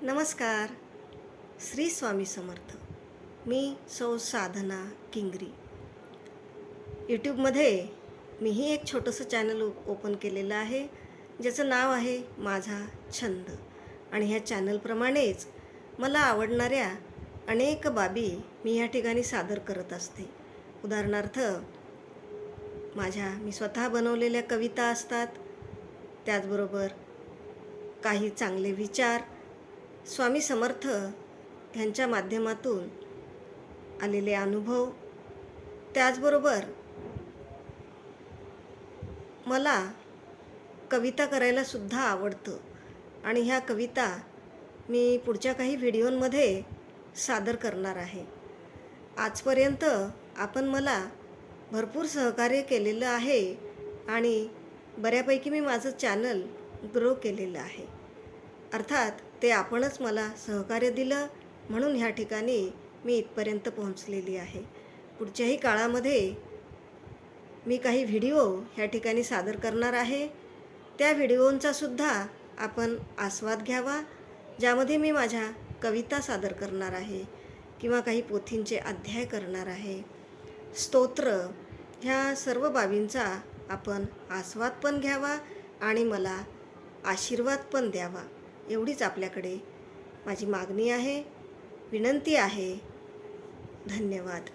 नमस्कार. श्री स्वामी समर्थ. मी साधना किंगरी. यूट्यूबमध्ये मीही एक छोटंसं चॅनल ओपन केलेलं आहे, ज्याचं नाव आहे माझा छंद. आणि ह्या चॅनलप्रमाणेच मला आवडणाऱ्या अनेक बाबी मी ह्या ठिकाणी सादर करत असते. उदाहरणार्थ, मी स्वतः बनवलेल्या कविता असतात, त्याचबरोबर काही चांगले विचार, स्वामी समर्थ ह्यांच्या माध्यमातून आलेले अनुभव. त्याचबरोबर मला कविता करायलासुद्धा आवडतं आणि ह्या कविता मी पुढच्या काही व्हिडिओंमध्ये सादर करणार आहे. आजपर्यंत आपण मला भरपूर सहकार्य केलेलं आहे आणि बऱ्यापैकी मी माझं चॅनल ग्रो केलेलं आहे. अर्थात ते आपणच मला सहकार्य दिलं, म्हणून ह्या ठिकाणी मी इथपर्यंत पोहोचलेली आहे. पुढच्याही काळामध्ये मी काही व्हिडिओ ह्या ठिकाणी सादर करणार आहे. त्या व्हिडिओंचासुद्धा आपण आस्वाद घ्यावा, ज्यामध्ये मी माझ्या कविता सादर करणार आहे किंवा काही पोथींचे अध्याय करणार आहे, स्तोत्र, ह्या सर्व बाबींचा आपण आस्वाद पण घ्यावा आणि मला आशीर्वाद पण द्यावा, एवढीच आपल्याकडे माझी मागणी आहे, विनंती आहे. धन्यवाद.